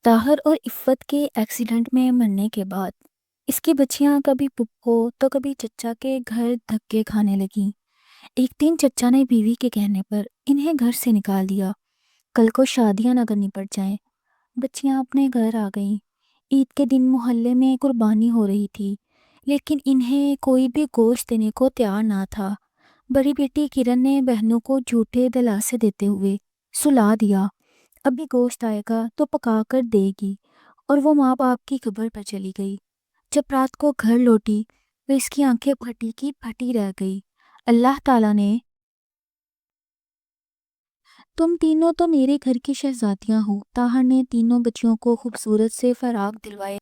طاہر اور عفت کے ایکسیڈنٹ میں مرنے کے بعد اس کی بچیاں کبھی پپھو تو کبھی چچا کے گھر دھکے کھانے لگیں۔ ایک دن چچا نے بیوی کے کہنے پر انہیں گھر سے نکال دیا، کل کو شادیاں نہ کرنی پڑ جائیں۔ بچیاں اپنے گھر آ گئیں۔ عید کے دن محلے میں قربانی ہو رہی تھی، لیکن انہیں کوئی بھی گوشت دینے کو تیار نہ تھا۔ بڑی بیٹی کرن نے بہنوں کو جھوٹے دلاسے دیتے ہوئے سلا دیا، ابھی گوشت آئے گا تو پکا کر دے گی، اور وہ ماں باپ کی قبر پر چلی گئی۔ جب رات کو گھر لوٹی تو اس کی آنکھیں پھٹی کی پھٹی رہ گئی۔ اللہ تعالیٰ نے تم تینوں تو میرے گھر کی شہزادیاں ہو۔ طاہر نے تینوں بچیوں کو خوبصورت سے فراق دلوائے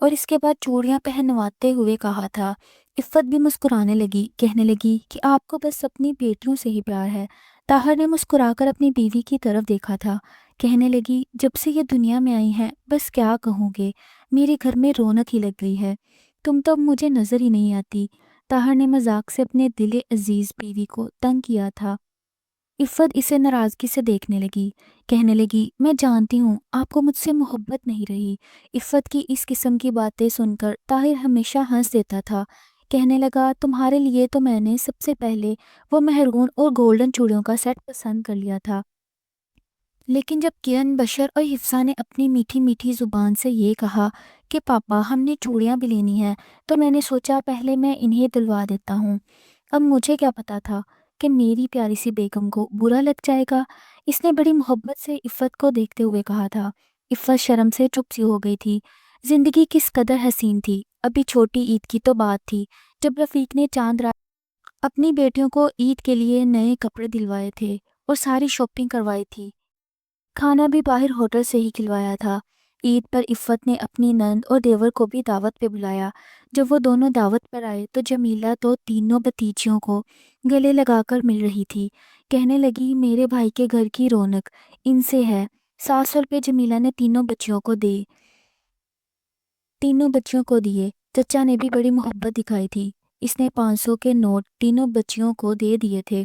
اور اس کے بعد چوڑیاں پہنواتے ہوئے کہا تھا۔ عفت بھی مسکرانے لگی، کہنے لگی کہ آپ کو بس اپنی بیٹیوں سے ہی پیار ہے۔ طاہر نے مسکرا کر اپنی بیوی کی طرف دیکھا تھا، کہنے لگی جب سے یہ دنیا میں آئی ہیں بس کیا کہوں گے، میرے گھر میں رونق ہی لگ گئی ہے، تم تو مجھے نظر ہی نہیں آتی۔ طاہر نے مذاق سے اپنے دل عزیز بیوی کو تنگ کیا تھا۔ عفت اسے ناراضگی سے دیکھنے لگی، کہنے لگی میں جانتی ہوں آپ کو مجھ سے محبت نہیں رہی۔ عفت کی اس قسم کی باتیں سن کر طاہر ہمیشہ ہنس دیتا تھا، کہنے لگا تمہارے لیے تو میں نے سب سے پہلے وہ مہرون اور گولڈن چوڑیوں کا سیٹ پسند کر لیا تھا، لیکن جب کرن، بشر اور حفصہ نے اپنی میٹھی میٹھی زبان سے یہ کہا کہ پاپا ہم نے چوڑیاں بھی لینی ہیں، تو میں نے سوچا پہلے میں انہیں دلوا دیتا ہوں۔ اب مجھے کیا پتا تھا کہ میری پیاری سی بیگم کو برا لگ جائے گا۔ اس نے بڑی محبت سے عفت کو دیکھتے ہوئے کہا تھا۔ عفت شرم سے چپ سی ہو گئی تھی۔ زندگی کس قدر حسین تھی۔ ابھی چھوٹی عید کی تو بات تھی جب رفیق نے چاند رات اپنی بیٹیوں کو عید کے لیے نئے کپڑے دلوائے تھے اور ساری شاپنگ کروائی تھی، کھانا بھی باہر ہوٹل سے ہی کھلوایا تھا۔ عید پر عفت نے اپنی نند اور دیور کو بھی دعوت پہ بلایا۔ جب وہ دونوں دعوت پر آئے تو جمیلہ تو تینوں بھتیجیوں کو گلے لگا کر مل رہی تھی، کہنے لگی میرے بھائی کے گھر کی رونق ان سے ہے۔ 700 روپے جمیلہ نے تینوں بچیوں کو دیے۔ چچا نے بھی بڑی محبت دکھائی تھی، اس نے 500 کے نوٹ تینوں بچیوں کو دے دیے تھے۔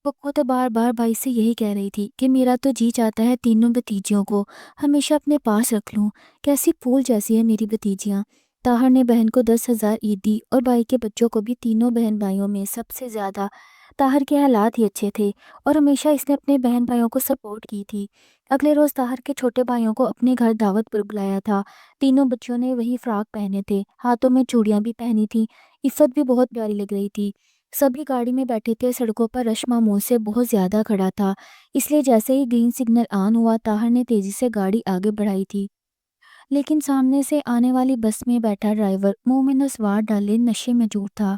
وہ تو بار بار بھائی سے یہی کہہ رہی تھی کہ میرا تو جی چاہتا ہے تینوں بھتیجیوں کو ہمیشہ اپنے پاس رکھ لوں، کیسی پھول جیسی ہے میری بھتیجیاں۔ طاہر نے بہن کو 10,000 عید دی اور بھائی کے بچوں کو بھی۔ تینوں بہن بھائیوں میں سب سے زیادہ طاہر کے حالات ہی اچھے تھے اور ہمیشہ اس نے اپنے بہن بھائیوں کو سپورٹ کی تھی۔ اگلے روز طاہر کے چھوٹے بھائیوں کو اپنے گھر دعوت پر بلایا تھا۔ تینوں بچوں نے وہی فراق پہنے تھے، ہاتھوں میں چوڑیاں بھی پہنی تھی۔ عفت بھی بہت پیاری لگ رہی تھی۔ سبھی گاڑی میں بیٹھے تھے، سڑکوں پر رش معمول سے بہت زیادہ کھڑا تھا، اس لیے جیسے ہی گرین سگنل آن ہوا طاہر نے تیزی سے گاڑی آگے بڑھائی تھی، لیکن سامنے سے آنے والی بس میں بیٹھا ڈرائیور منہ میں نسوار ڈالے نشے میں چور تھا۔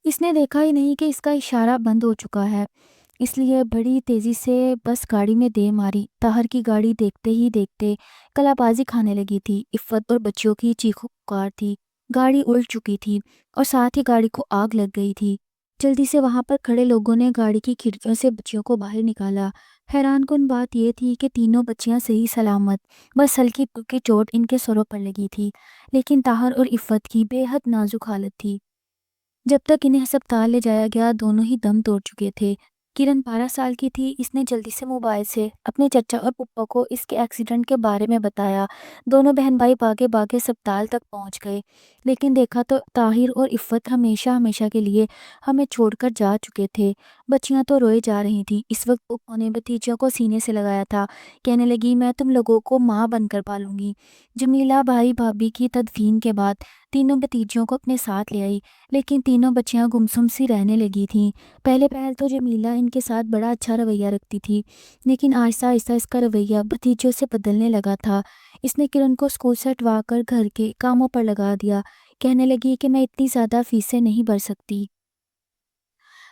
اس نے دیکھا ہی نہیں کہ اس کا اشارہ بند ہو چکا ہے، اس لیے بڑی تیزی سے بس گاڑی میں دے ماری۔ طاہر کی گاڑی دیکھتے ہی دیکھتے کلا بازی کھانے لگی تھی۔ عفت اور بچیوں کی چیخو پکار تھی، گاڑی الٹ چکی تھی اور ساتھ ہی گاڑی کو آگ لگ گئی تھی۔ جلدی سے وہاں پر کھڑے لوگوں نے گاڑی کی کھڑکیوں سے بچیوں کو باہر نکالا۔ حیران کن بات یہ تھی کہ تینوں بچیاں صحیح سلامت، بس ہلکی پھلکی چوٹ ان کے سروں پر لگی تھی، لیکن طاہر اور عفت کی بے حد نازک حالت تھی۔ جب تک انہیں ہسپتال لے جایا گیا دونوں ہی دم توڑ چکے تھے۔ کرن 12 سال کی تھی، اس نے جلدی سے موبائل سے اپنے چچا اور پپا کو اس کے ایکسیڈنٹ کے بارے میں بتایا۔ دونوں بہن بھائی بھاگے بھاگے ہسپتال تک پہنچ گئے، لیکن دیکھا تو طاہر اور عفت ہمیشہ کے لیے ہمیں چھوڑ کر جا چکے تھے۔ بچیاں تو روئے جا رہی تھیں۔ اس وقت پپا نے بھتیجیوں کو سینے سے لگایا تھا، کہنے لگی میں تم لوگوں کو ماں بن کر پالوں گی۔ جمیلہ بھائی بھابھی کی تدفین کے بعد تینوں بھتیجیوں کو اپنے ساتھ لے آئی، لیکن تینوں بچیاں گمسم سی رہنے لگی تھیں۔ پہلے تو جمیلہ ان کے ساتھ بڑا اچھا رویہ رکھتی تھی، لیکن آہستہ آہستہ اس کا رویہ بھتیجوں سے بدلنے لگا تھا۔ اس نے کرن کو اسکول سے ہٹوا کر گھر کے کاموں پر لگا دیا، کہنے لگی کہ میں اتنی زیادہ فیسیں نہیں بھر سکتی۔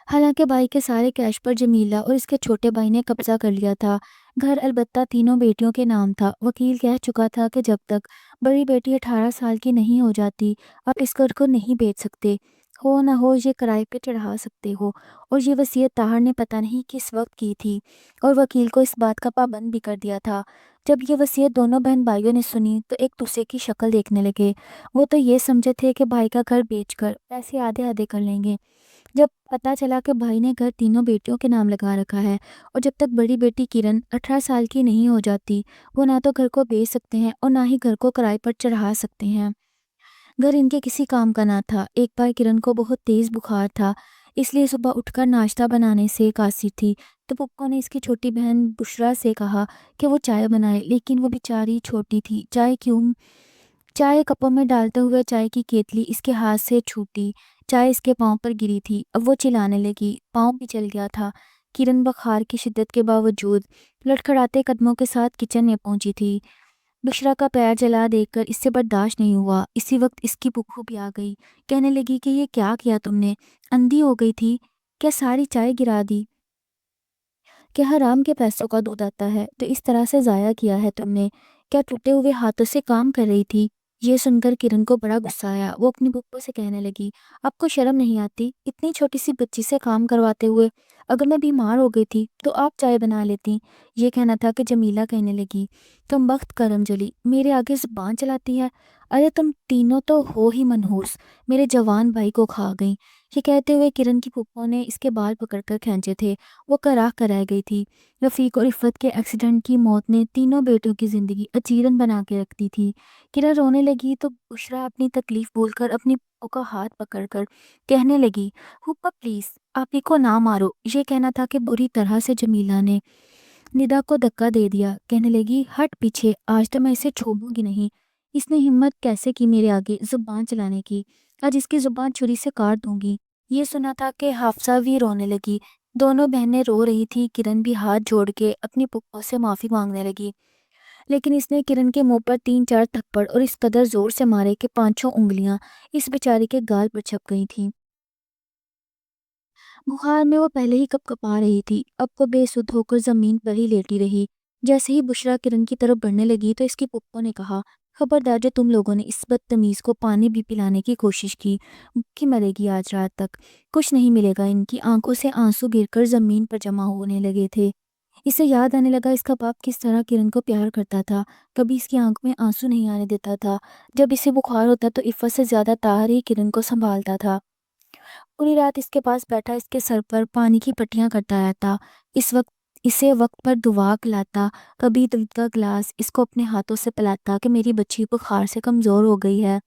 حالانکہ بھائی کے سارے کیش پر جمیلہ اور اس کے چھوٹے بھائی نے قبضہ کر لیا تھا۔ گھر البتہ تینوں بیٹیوں کے نام تھا۔ وکیل کہہ چکا تھا کہ جب تک بڑی بیٹی 18 سال کی نہیں ہو جاتی آپ اس گھر کو نہیں بیچ سکتے۔ ہو نہ ہو یہ کرائے پہ چڑھا سکتے ہو۔ اور یہ وصیت طاہر نے پتہ نہیں کس وقت کی تھی اور وکیل کو اس بات کا پابند بھی کر دیا تھا۔ جب یہ وصیت دونوں بہن بھائیوں نے سنی تو ایک دوسرے کی شکل دیکھنے لگے۔ وہ تو یہ سمجھے تھے کہ بھائی کا گھر بیچ کر پیسے آدھے آدھے کر لیں گے۔ جب پتہ چلا کہ بھائی نے گھر تینوں بیٹیوں کے نام لگا رکھا ہے اور جب تک بڑی بیٹی کرن 18 سال کی نہیں ہو جاتی وہ نہ تو گھر کو بیچ سکتے ہیں اور نہ ہی گھر کو کرائے پر چڑھا سکتے ہیں۔ گھر ان کے کسی کام کا نہ تھا۔ ایک بار کرن کو بہت تیز بخار تھا، اس لیے صبح اٹھ کر ناشتہ بنانے سے قاصر تھی تو پپو نے اس کی چھوٹی بہن بشرا سے کہا کہ وہ چائے بنائے، لیکن وہ بیچاری چھوٹی تھی۔ چائے کپوں میں ڈالتے ہوئے چائے کی کیتلی اس کے ہاتھ سے چھوٹی، چائے اس کے پاؤں پر گری تھی۔ اب وہ چلانے لگی، پاؤں بھی چل گیا تھا۔ کرن بخار کی شدت کے باوجود لڑکھڑاتے قدموں کے ساتھ کچن میں پہنچی تھی۔ بشرا کا پیر جلا دیکھ کر اس سے برداشت نہیں ہوا۔ اسی وقت اس کی پھپھو بھی آ گئی، کہنے لگی کہ یہ کیا کیا تم نے؟ اندھی ہو گئی تھی کیا؟ ساری چائے گرا دی؟ کیا حرام کے پیسوں کا دودھ آتا ہے تو اس طرح سے ضائع کیا ہے تم نے؟ کیا ٹوٹے ہوئے ہاتھوں سے کام کر رہی تھی؟ یہ سن کر کرن کو بڑا غصہ آیا۔ وہ اپنی پھپھو سے کہنے لگی، آپ کو شرم نہیں آتی اتنی چھوٹی سی بچی سے کام کرواتے ہوئے؟ اگر میں بیمار ہو گئی تھی تو آپ چائے بنا لیتی۔ یہ کہنا تھا کہ جمیلہ کہنے لگی، تم بخت کرم جلی میرے آگے زبان چلاتی ہے؟ ارے تم تینوں تو ہو ہی منحوس، میرے جوان بھائی کو کھا گئی۔ یہ کہتے ہوئے کرن کی پھپھو نے اس کے بال پکڑ کر کھینچے تھے۔ وہ کراہ کر رہ گئی تھی۔ رفیق اور عفت کے ایکسیڈنٹ کی موت نے تینوں بیٹوں کی زندگی اچیرن بنا کے رکھ دی تھی۔ کرن رونے لگی تو بشرا اپنی تکلیف بول کر اپنی پھپھو کا ہاتھ پکڑ کر کہنے لگی، پھپھو پلیز آپ ہی کو نہ مارو۔ یہ کہنا تھا کہ بری طرح سے جمیلہ نے ندا کو دھکا دے دیا، کہنے لگی، ہٹ پیچھے، آج تو میں اسے چھوڑوں گی نہیں۔ اس نے ہمت کیسے کی میرے آگے زبان چلانے کی؟ آج اس کی زبان چھری سے کاٹ دوں گی۔ یہ سنا تھا کہ حافظہ بھی رونے لگی۔ دونوں بہنیں رو رہی تھی۔ کرن بھی ہاتھ جوڑ کے اپنی پھپھو سے معافی مانگنے لگی، لیکن اس نے کرن کے منہ پر 3-4 تھپڑ اور اس قدر زور سے مارے کہ 5 انگلیاں اس بیچاری کے گال پر چھپ گئی تھیں۔ بخار میں وہ پہلے ہی کپ کپا رہی تھی، اب وہ بے سدھ ہو کر زمین پر ہی لیٹی رہی۔ جیسے ہی بشرا کرن کی طرف بڑھنے لگی تو اس کی پھپھو نے کہا، خبردار جو تم لوگوں نے اس بدتمیز کو پانی بھی پلانے کی کوشش کی، بھوکی مرے گی آج رات تک، کچھ نہیں ملے گا۔ ان کی آنکھوں سے آنسو گر کر زمین پر جمع ہونے لگے تھے۔ اسے یاد آنے لگا اس کا باپ کس طرح کرن کو پیار کرتا تھا، کبھی اس کی آنکھ میں آنسو نہیں آنے دیتا تھا۔ جب اسے بخار ہوتا تو عفت سے زیادہ طاہر ہی کرن کو سنبھالتا تھا۔ پوری رات اس کے پاس بیٹھا اس کے سر پر پانی کی پٹیاں کرتا رہتا، اسے وقت پر دعا کھلاتا، کبھی دودھ کا گلاس اس کو اپنے ہاتھوں سے پلاتا کہ میری بچی بخار سے کمزور ہو گئی ہے۔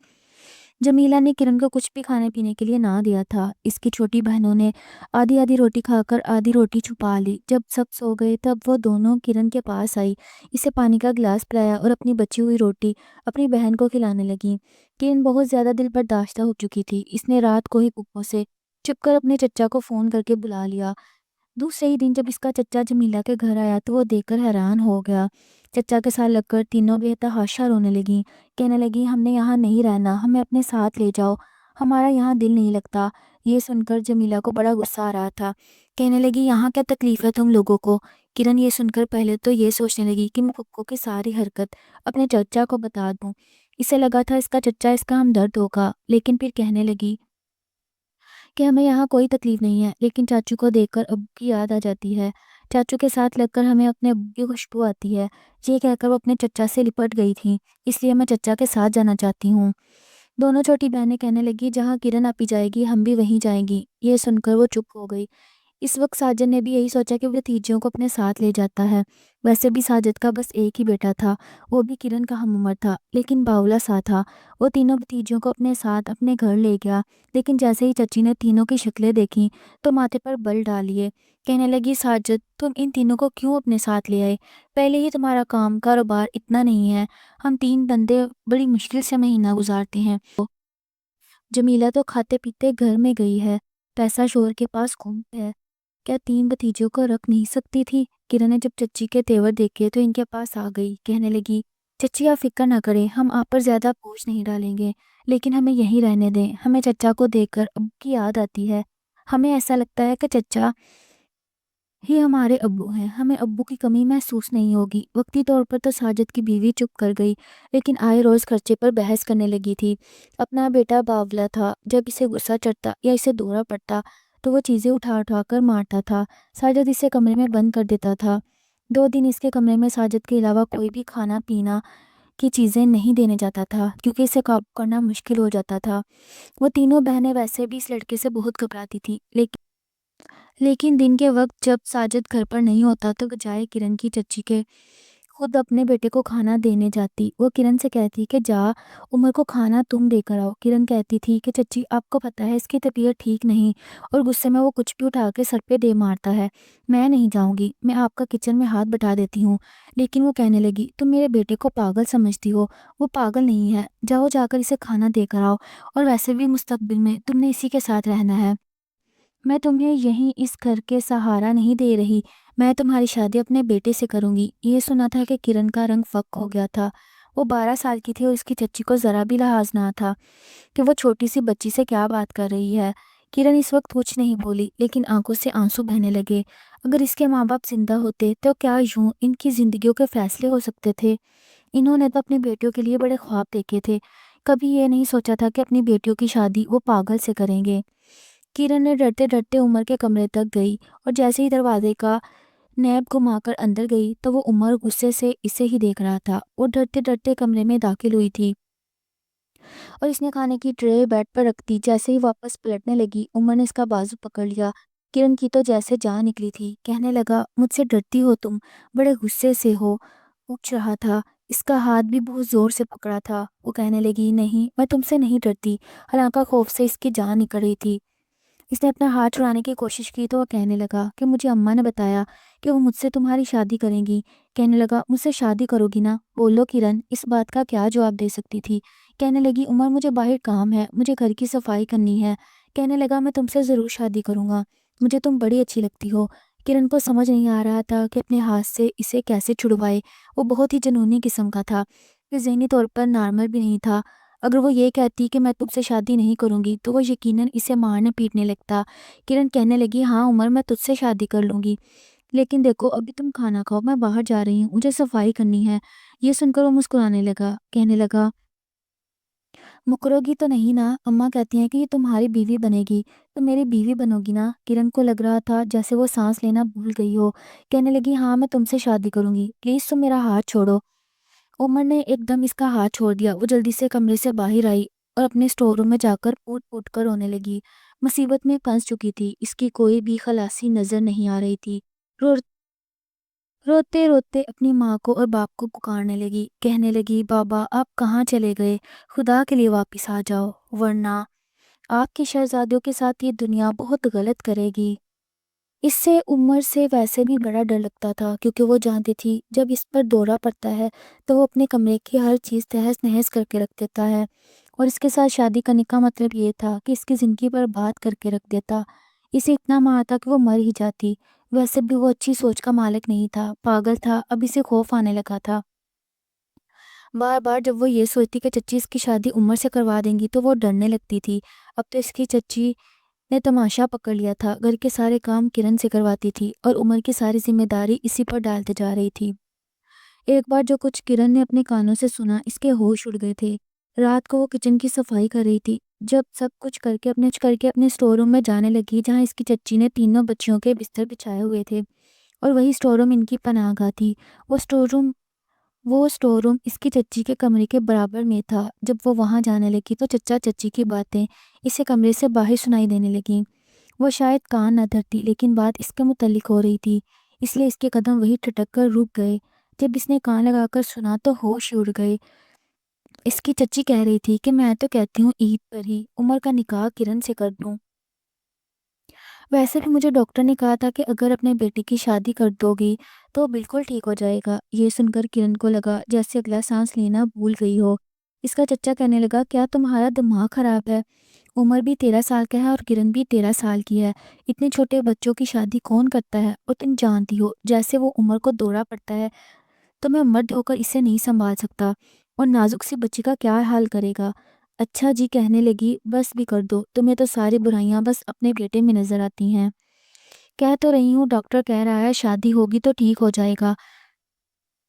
جمیلہ نے کرن کو کچھ بھی کھانے پینے کے لیے نہ دیا تھا۔ اس کی چھوٹی بہنوں نے آدھی آدھی روٹی کھا کر آدھی روٹی چھپا لی۔ جب سب سو گئے تب وہ دونوں کرن کے پاس آئی، اسے پانی کا گلاس پلایا اور اپنی بچی ہوئی روٹی اپنی بہن کو کھلانے لگی۔ کرن بہت زیادہ دل برداشتہ ہو چکی تھی۔ اس نے رات کو ہی پھپھو سے چھپ کر اپنے چچا کو فون کر کے بلا لیا۔ دوسرے ہی دن جب اس کا چچا جمیلہ کے گھر آیا تو وہ دیکھ کر حیران ہو گیا۔ چچا کے ساتھ لگ کر تینوں بے تحاشا رونے لگیں، کہنے لگی، ہم نے یہاں نہیں رہنا، ہمیں اپنے ساتھ لے جاؤ، ہمارا یہاں دل نہیں لگتا۔ یہ سن کر جمیلہ کو بڑا غصہ آ رہا تھا، کہنے لگی، یہاں کیا تکلیف ہے تم لوگوں کو؟ کرن یہ سن کر پہلے تو یہ سوچنے لگی کہ میں پھپھو کی ساری حرکت اپنے چچا کو بتا دوں۔ اسے لگا تھا اس کا چچا اس کا ہمدرد ہوگا، لیکن پھر کہنے لگی کہ ہمیں یہاں کوئی تکلیف نہیں ہے، لیکن چاچو کو دیکھ کر ابو کی یاد آ جاتی ہے، چاچو کے ساتھ لگ کر ہمیں اپنے ابو کی خوشبو آتی ہے۔ یہ کہہ کر وہ اپنے چچا سے لپٹ گئی تھی، اس لیے میں چچا کے ساتھ جانا چاہتی ہوں۔ دونوں چھوٹی بہنیں کہنے لگی، جہاں کرن آپی جائے گی ہم بھی وہیں جائیں گی۔ یہ سن کر وہ چپ ہو گئی۔ اس وقت ساجد نے بھی یہی سوچا کہ وہ بھتیجیوں کو اپنے ساتھ لے جاتا ہے۔ ویسے بھی ساجد کا بس ایک ہی بیٹا تھا، وہ بھی کرن کا ہم عمر تھا، لیکن باولا سا تھا۔ وہ تینوں بھتیجیوں کو اپنے ساتھ اپنے گھر لے گیا، لیکن جیسے ہی چچی نے تینوں کی شکلیں دیکھیں تو ماتھے پر بل ڈال لیے، کہنے لگی، ساجد تم ان تینوں کو کیوں اپنے ساتھ لے آئے؟ پہلے ہی تمہارا کام کاروبار اتنا نہیں ہے، ہم 3 بندے بڑی مشکل سے مہینہ گزارتے ہیں۔ جمیلہ تو کھاتے پیتے گھر میں گئی ہے، پیسہ شوہر کے پاس گھومتا ہے، کیا 3 بھتیجوں کو رکھ نہیں سکتی تھی؟ کرن نے جب چچی کے تیور دیکھے تو ان کے پاس آ گئی، کہنے لگی، چچی آپ فکر نہ کریں، ہم آپ پر زیادہ بوجھ نہیں ڈالیں گے، لیکن ہمیں یہیں رہنے دیں۔ ہمیں چچا کو دیکھ کر اب کی یاد آتی ہے، ہمیں ایسا لگتا ہے کہ چچا یہ ہمارے ابو ہیں، ہمیں ابو کی کمی محسوس نہیں ہوگی۔ وقتی طور پر تو ساجد کی بیوی چپ کر گئی، لیکن آئے روز خرچے پر بحث کرنے لگی تھی۔ اپنا بیٹا باولا تھا، جب اسے غصہ چڑھتا یا اسے دورہ پڑتا تو وہ چیزیں اٹھا اٹھا کر مارتا تھا۔ ساجد اسے کمرے میں بند کر دیتا تھا۔ 2 دن اس کے کمرے میں ساجد کے علاوہ کوئی بھی کھانا پینا کی چیزیں نہیں دینے جاتا تھا، کیونکہ اسے قابو کرنا مشکل ہو جاتا تھا۔ وہ تینوں بہنیں ویسے بھی اس لڑکے سے بہت گھبراتی تھی، لیکن دن کے وقت جب ساجد گھر پر نہیں ہوتا تو بجائے کرن کی چچی کے خود اپنے بیٹے کو کھانا دینے جاتی۔ وہ کرن سے کہتی کہ جا عمر کو کھانا تم دے کر آؤ۔ کرن کہتی تھی کہ چچی آپ کو پتہ ہے اس کی طبیعت ٹھیک نہیں، اور غصے میں وہ کچھ بھی اٹھا کے سر پہ دے مارتا ہے۔ میں نہیں جاؤں گی، میں آپ کا کچن میں ہاتھ بٹا دیتی ہوں۔ لیکن وہ کہنے لگی تم میرے بیٹے کو پاگل سمجھتی ہو، وہ پاگل نہیں ہے، جاؤ جا کر اسے کھانا دے کر آؤ، اور ویسے بھی مستقبل میں تم نے اسی کے ساتھ رہنا ہے۔ میں تمہیں یہیں اس گھر کے سہارا نہیں دے رہی، میں تمہاری شادی اپنے بیٹے سے کروں گی۔ یہ سنا تھا کہ کرن کا رنگ فک ہو گیا تھا۔ وہ 12 سال کی تھی اور اس کی چچی کو ذرا بھی لحاظ نہ تھا کہ وہ چھوٹی سی بچی سے کیا بات کر رہی ہے۔ کرن اس وقت کچھ نہیں بولی، لیکن آنکھوں سے آنسو بہنے لگے۔ اگر اس کے ماں باپ زندہ ہوتے تو کیا یوں ان کی زندگیوں کے فیصلے ہو سکتے تھے؟ انہوں نے تو اپنی بیٹیوں کے لیے بڑے خواب دیکھے تھے، کبھی یہ نہیں سوچا تھا کہ اپنی بیٹیوں کی شادی وہ پاگل سے کریں گے۔ کرن نے ڈرتے ڈرتے عمر کے کمرے تک گئی، اور جیسے ہی دروازے کا نیب گھما کر اندر گئی تو وہ عمر غصے سے اسے ہی دیکھ رہا تھا۔ وہ ڈرتے ڈرتے کمرے میں داخل ہوئی تھی اور اس نے کھانے کی ٹرے بیڈ پر رکھ دی۔ جیسے ہی واپس پلٹنے لگی، عمر نے اس کا بازو پکڑ لیا۔ کرن کی تو جیسے جان نکلی تھی، کہنے لگا مجھ سے ڈرتی ہو تم، بڑے غصے سے ہو۔ پوچھ رہا تھا، اس کا ہاتھ بھی بہت زور سے پکڑا تھا۔ وہ کہنے لگی نہیں، میں تم سے نہیں ڈرتی، حالانکہ خوف سے اس کی جان نکل رہی تھی۔ اس نے اپنا ہاتھ چھڑانے کی کوشش کی تو وہ کہنے لگا کہ مجھے اماں نے بتایا کہ وہ مجھ سے تمہاری شادی کریں گی۔ کہنے لگا مجھ سے شادی کرو گی نا؟ بولو کرن، اس بات کا کیا جواب دے سکتی تھی؟ کہنے لگی عمر مجھے باہر کام ہے، مجھے گھر کی صفائی کرنی ہے۔ کہنے لگا میں تم سے ضرور شادی کروں گا، مجھے تم بڑی اچھی لگتی ہو۔ کرن کو سمجھ نہیں آ رہا تھا کہ اپنے ہاتھ سے اسے کیسے چھڑوائے۔ وہ بہت ہی جنونی قسم کا تھا، یہ ذہنی طور پر نارمل بھی نہیں تھا۔ اگر وہ یہ کہتی کہ میں تم سے شادی نہیں کروں گی تو وہ یقیناً اسے مارنے پیٹنے لگتا۔ کرن کہنے لگی ہاں عمر، میں تجھ سے شادی کر لوں گی، لیکن دیکھو ابھی تم کھانا کھاؤ، میں باہر جا رہی ہوں، مجھے صفائی کرنی ہے۔ یہ سن کر وہ مسکرانے لگا، کہنے لگا مکرو گی تو نہیں نا؟ اماں کہتی ہیں کہ یہ تمہاری بیوی بنے گی، تو میری بیوی بنو گی نا؟ کرن کو لگ رہا تھا جیسے وہ سانس لینا بھول گئی ہو۔ کہنے لگی ہاں میں تم سے شادی کروں گی، پلیز تم میرا ہاتھ چھوڑو۔ عمر نے ایک دم اس کا ہاتھ چھوڑ دیا۔ وہ جلدی سے کمرے سے باہر آئی اور اپنے سٹور روم میں جا کر پوٹ پوٹ کر رونے لگی۔ مصیبت میں پھنس چکی تھی، اس کی کوئی بھی خلاصی نظر نہیں آ رہی تھی۔ رو روتے روتے اپنی ماں کو اور باپ کو پکارنے لگی، کہنے لگی بابا آپ کہاں چلے گئے؟ خدا کے لیے واپس آ جاؤ، ورنہ آپ کی شہزادیوں کے ساتھ یہ دنیا بہت غلط کرے گی۔ اس سے عمر سے ویسے بھی بڑا ڈر لگتا تھا، کیونکہ وہ جانتی تھی جب اس پر دورہ پڑتا ہے تو وہ اپنے کمرے کی ہر چیز تہس نہس کر کے رکھ دیتا ہے، اور اس کے ساتھ شادی کرنے کا مطلب یہ تھا کہ اس کی زندگی پر بات کر کے رکھ دیتا۔ اسے اتنا مارا تھا کہ وہ مر ہی جاتی۔ ویسے بھی وہ اچھی سوچ کا مالک نہیں تھا، پاگل تھا، اب اسے خوف آنے لگا تھا۔ بار بار جب وہ یہ سوچتی کہ چچی اس کی شادی عمر سے کروا دیں گی تو وہ ڈرنے لگتی تھی۔ اب تو اس کی چچی نے تماشا پکڑ لیا تھا، گھر کے سارے کام کرن سے کرواتی تھی اور عمر کی ساری ذمہ داری اسی پر ڈالتے جا رہی تھی۔ ایک بار جو کچھ کرن نے اپنے کانوں سے سنا، اس کے ہوش اڑ گئے تھے۔ رات کو وہ کچن کی صفائی کر رہی تھی جب سب کچھ کر کے اپنے سٹور روم میں جانے لگی، جہاں اس کی چچی نے تینوں بچیوں کے بستر بچھائے ہوئے تھے، اور وہی سٹور روم ان کی پناہ گاہ تھی۔ وہ سٹور روم اس کی چچی کے کمرے کے برابر میں تھا۔ جب وہ وہاں جانے لگی تو چچا چچی کی باتیں اسے کمرے سے باہر سنائی دینے لگیں۔ وہ شاید کان نہ دھرتی، لیکن بات اس کے متعلق ہو رہی تھی، اس لیے اس کے قدم وہی ٹھٹک کر رک گئے۔ جب اس نے کان لگا کر سنا تو ہوش اڑ گئے۔ اس کی چچی کہہ رہی تھی کہ میں تو کہتی ہوں عید پر ہی عمر کا نکاح کرن سے کر دوں۔ ویسے بھی مجھے ڈاکٹر نے کہا تھا کہ اگر اپنے بیٹی کی شادی کر دو گی تو بالکل ٹھیک ہو جائے گا۔ یہ سن کر کرن کو لگا جیسے اگلا سانس لینا بھول گئی ہو۔ اس کا چچا کہنے لگا کیا تمہارا دماغ خراب ہے؟ عمر بھی 13 سال کا ہے اور کرن بھی 13 سال کی ہے، اتنے چھوٹے بچوں کی شادی کون کرتا ہے؟ اور تم جانتی ہو جیسے وہ عمر کو دورہ پڑتا ہے تو میں مرد ہو کر اسے نہیں سنبھال سکتا، اور نازک سی بچی کا کیا حال کرے گا؟ اچھا جی، کہنے لگی بس بھی کر دو، تمہیں تو ساری برائیاں بس اپنے بیٹے میں نظر آتی ہیں۔ کہہ تو رہی ہوں، ڈاکٹر کہہ رہا ہے شادی ہوگی تو ٹھیک ہو جائے گا،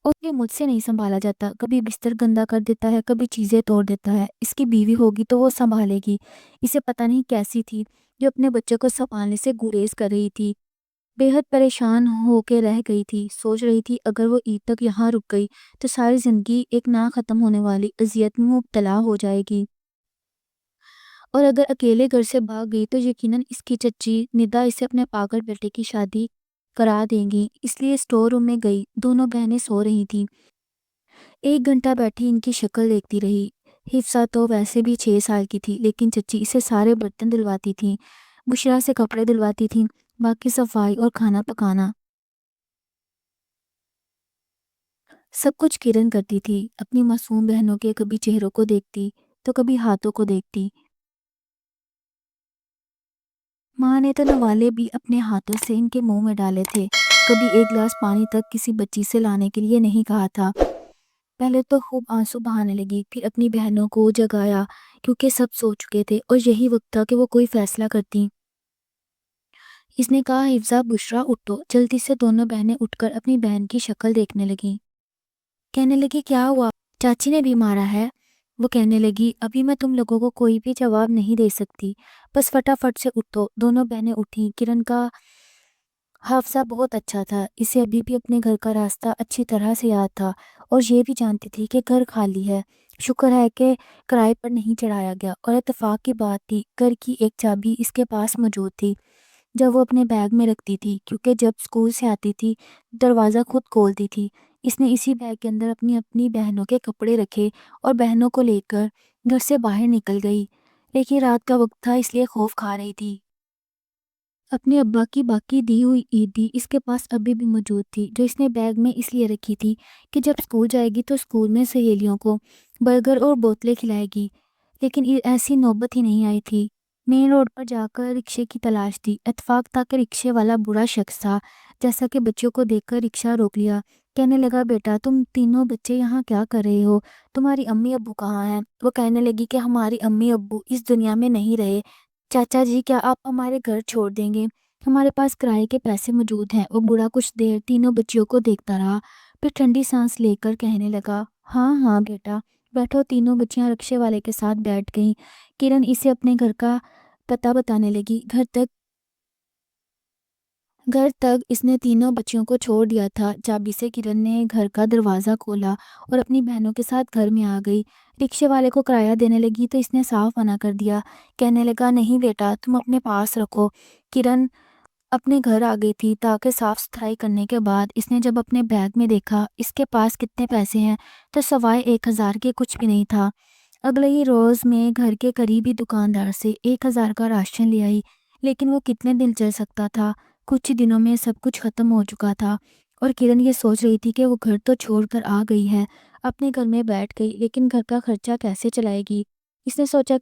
اور یہ مجھ سے نہیں سنبھالا جاتا، کبھی بستر گندا کر دیتا ہے، کبھی چیزیں توڑ دیتا ہے۔ اس کی بیوی ہوگی تو وہ سنبھالے گی۔ اسے پتہ نہیں کیسی تھی جو اپنے بچے کو سنبھالنے سے گریز کر رہی تھی۔ بے حد پریشان ہو کے رہ گئی تھی، سوچ رہی تھی اگر وہ عید تک یہاں رک گئی تو ساری زندگی ایک نہ ختم ہونے والی اذیت میں مبتلا ہو جائے گی، اور اگر اکیلے گھر سے بھاگ گئی تو یقیناً اس کی چچی ندا اسے اپنے پاگل بیٹے کی شادی کرا دیں گی۔ اس لیے اسٹور روم میں گئی، دونوں بہنیں سو رہی تھیں۔ 1 گھنٹہ بیٹھی ان کی شکل دیکھتی رہی۔ حفصہ تو ویسے بھی 6 سال کی تھی، لیکن چچی اسے سارے برتن دلواتی تھیں، بشرا سے کپڑے دلواتی تھیں، باقی صفائی اور کھانا پکانا سب کچھ کرن کرتی تھی۔ اپنی معصوم بہنوں کے کبھی چہروں کو دیکھتی تو کبھی ہاتھوں کو دیکھتی۔ ماں نے تو نوالے بھی اپنے ہاتھوں سے ان کے منہ میں ڈالے تھے، کبھی ایک گلاس پانی تک کسی بچی سے لانے کے لیے نہیں کہا تھا۔ پہلے تو خوب آنسو بہانے لگی، پھر اپنی بہنوں کو جگایا کیونکہ سب سو چکے تھے اور یہی وقت تھا کہ وہ کوئی فیصلہ کرتی۔ اس نے کہا، حفصہ، بشرا، اٹھو۔ جلدی سے دونوں بہنیں اٹھ کر اپنی بہن کی شکل دیکھنے لگیں۔ کہنے لگی، کیا ہوا؟ چاچی نے بھی مارا ہے؟ وہ کہنے لگی، ابھی میں تم لوگوں کو کوئی بھی جواب نہیں دے سکتی، بس فٹافٹ سے اٹھو۔ دونوں بہنیں اٹھیں۔ کرن کا حافظہ بہت اچھا تھا، اسے ابھی بھی اپنے گھر کا راستہ اچھی طرح سے یاد تھا، اور یہ بھی جانتی تھی کہ گھر خالی ہے، شکر ہے کہ کرائے پر نہیں چڑھایا گیا، اور اتفاق کی بات تھی گھر کی ایک چابی اس کے پاس موجود تھی جب وہ اپنے بیگ میں رکھتی تھی، کیونکہ جب اسکول سے آتی تھی دروازہ خود کھولتی تھی۔ اس نے اسی بیگ کے اندر اپنی بہنوں کے کپڑے رکھے اور بہنوں کو لے کر گھر سے باہر نکل گئی، لیکن رات کا وقت تھا اس لیے خوف کھا رہی تھی۔ اپنے ابا کی باقی دی ہوئی عید بھی اس کے پاس ابھی بھی موجود تھی، جو اس نے بیگ میں اس لیے رکھی تھی کہ جب اسکول جائے گی تو اسکول میں سہیلیوں کو برگر اور بوتلیں کھلائے گی، لیکن ایسی نوبت ہی نہیں آئی تھی۔ مین روڈ پر جا کر رکشے کی تلاش تھی۔ اتفاق تھا کہ رکشے والا برا شخص تھا، جیسا کہ بچوں کو دیکھ کر رکشہ روک لیا۔ کہنے لگا، بیٹا، تم تینوں بچے یہاں کیا کر رہے ہو؟ تمہاری امی ابو کہاں ہیں؟ وہ کہنے لگی کہ ہماری امی ابو اس دنیا میں نہیں رہے۔ چاچا جی، کیا آپ ہمارے گھر چھوڑ دیں گے؟ ہمارے پاس کرائے کے پیسے موجود ہیں۔ وہ بوڑھا کچھ دیر تینوں بچیوں کو دیکھتا رہا، پھر ٹھنڈی سانس لے کر کہنے لگا، ہاں ہاں بیٹا بیٹھو۔ تینوں بچیاں رکشے والے کے ساتھ بیٹھ گئیں۔ کرن اسے اپنے گھر کا پتہ بتانے لگی۔ گھر تک اس نے تینوں بچیوں کو چھوڑ دیا تھا۔ چابی سے کرن نے گھر کا دروازہ کھولا اور اپنی بہنوں کے ساتھ گھر میں آ گئی۔ رکشے والے کو کرایہ دینے لگی تو اس نے صاف منع کر دیا، کہنے لگا، نہیں بیٹا، تم اپنے پاس رکھو۔ کرن اپنے گھر آ گئی تھی تاکہ صاف ستھرائی کرنے کے بعد اس نے جب اپنے بیگ میں دیکھا اس کے پاس کتنے پیسے ہیں تو سوائے 1,000 کے کچھ بھی نہیں تھا۔ اگلے ہی روز میں گھر کے قریبی دکاندار سے 1,000 کا راشن لے آئی، لیکن وہ کتنے دن چل سکتا تھا؟ کچھ ہی دنوں میں سب کچھ ختم ہو چکا تھا، اور کرن یہ سوچ رہی تھی کہ وہ گھر تو چھوڑ کر آ گئی ہے، اپنے گھر میں بیٹھ گئی، لیکن گھر کا خرچہ کیسے چلائے گی؟ اس نے سوچا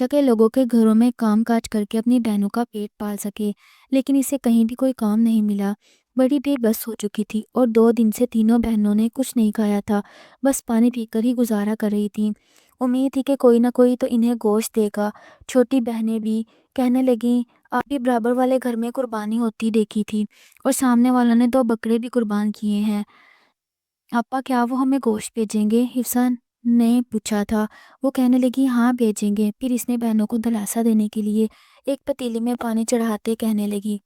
کہ لوگوں کے گھروں میں کام کاج کر کے اپنی بہنوں کا پیٹ پال سکے، لیکن اسے کہیں بھی کوئی کام نہیں ملا۔ بڑی بے بس ہو چکی تھی، اور 2 دن سے تینوں بہنوں نے کچھ نہیں کھایا تھا، بس پانی پی کر ہی گزارا کر رہی تھیں۔ امید تھی کہ کوئی نہ کوئی تو انہیں گوشت دے گا۔ چھوٹی بہنیں بھی کہنے لگیں، آپ بھی برابر والے گھر میں قربانی ہوتی دیکھی تھی، اور سامنے والوں نے 2 بکرے بھی قربان کیے ہیں، آپا کیا وہ ہمیں گوشت بھیجیں گے؟ حفصہ نے پوچھا تھا۔ وہ کہنے لگی، ہاں بھیجیں گے۔ پھر اس نے بہنوں کو دلاسا دینے کے لیے ایک پتیلی میں پانی چڑھاتے کہنے لگی،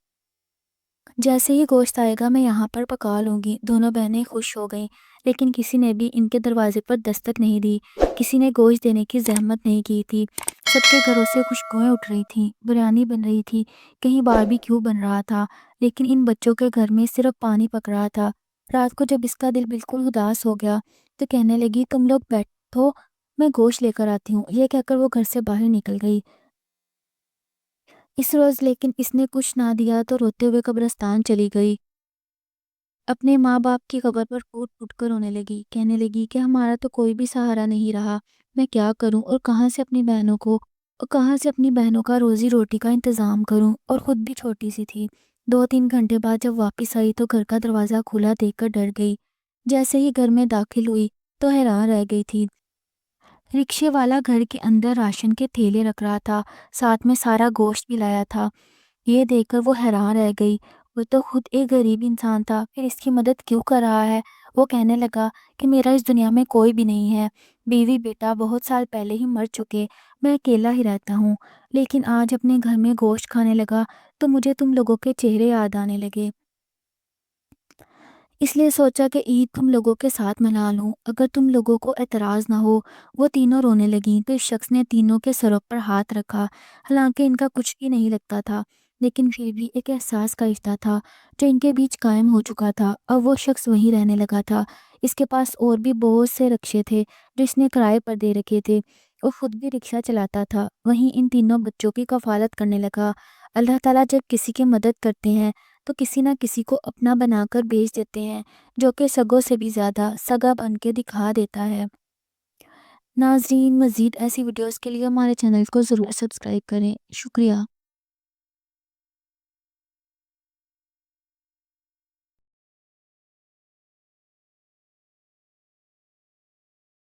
جیسے ہی گوشت آئے گا میں یہاں پر پکا لوں گی۔ دونوں بہنیں خوش ہو گئیں، لیکن کسی نے بھی ان کے دروازے پر دستک نہیں دی، کسی نے گوشت دینے کی زحمت نہیں کی تھی۔ سب کے گھروں سے خوشبوئیں اٹھ رہی تھیں، بریانی بن رہی تھی، کہیں باربیکیو بن رہا تھا، لیکن ان بچوں کے گھر میں صرف پانی پک رہا تھا۔ رات کو جب اس کا دل بالکل اداس ہو گیا تو کہنے لگی، تم لوگ بیٹھو، میں گوشت لے کر آتی ہوں۔ یہ کہہ کر وہ گھر سے باہر نکل گئی۔ اس روز لیکن اس نے کچھ نہ دیا تو روتے ہوئے قبرستان چلی گئی۔ اپنے ماں باپ کی قبر پر پھوٹ پھوٹ کر رونے لگی، کہنے لگی کہ ہمارا تو کوئی بھی سہارا نہیں رہا، میں کیا کروں، اور کہاں سے اپنی بہنوں کا روزی روٹی کا انتظام کروں، اور خود بھی چھوٹی سی تھی۔ 2-3 گھنٹے بعد جب واپس آئی تو گھر کا دروازہ کھلا دیکھ کر ڈر گئی۔ جیسے ہی گھر میں داخل ہوئی تو حیران رہ گئی تھی۔ رکشے والا گھر کے اندر راشن کے تھیلے رکھ رہا تھا، ساتھ میں سارا گوشت بھی لایا تھا۔ یہ دیکھ کر وہ حیران رہ گئی، وہ تو خود ایک غریب انسان تھا، پھر اس کی مدد کیوں کر رہا ہے؟ وہ کہنے لگا کہ میرا اس دنیا میں کوئی بھی نہیں ہے، بیوی بیٹا بہت سال پہلے ہی مر چکے، میں اکیلا ہی رہتا ہوں، لیکن آج اپنے گھر میں گوشت کھانے لگا تو مجھے تم لوگوں کے چہرے یاد آنے لگے، اس لیے سوچا کہ عید تم لوگوں کے ساتھ منا لوں، اگر تم لوگوں کو اعتراض نہ ہو۔ وہ تینوں رونے لگیں تو اس شخص نے تینوں کے سروں پر ہاتھ رکھا، حالانکہ ان کا کچھ بھی نہیں لگتا تھا، لیکن پھر بھی ایک احساس کا رشتہ تھا جو ان کے بیچ قائم ہو چکا تھا۔ اب وہ شخص وہیں رہنے لگا تھا، اس کے پاس اور بھی بہت سے رکشے تھے جو اس نے کرائے پر دے رکھے تھے، اور خود بھی رکشہ چلاتا تھا، وہیں ان تینوں بچوں کی کفالت کرنے لگا۔ اللہ تعالیٰ جب کسی کی مدد کرتے ہیں تو کسی نہ کسی کو اپنا بنا کر بھیج دیتے ہیں، جو کہ سگوں سے بھی زیادہ سگا بن کے دکھا دیتا ہے۔ ناظرین، مزید ایسی ویڈیوز کے لیے ہمارے چینل کو ضرور سبسکرائب کریں۔ شکریہ۔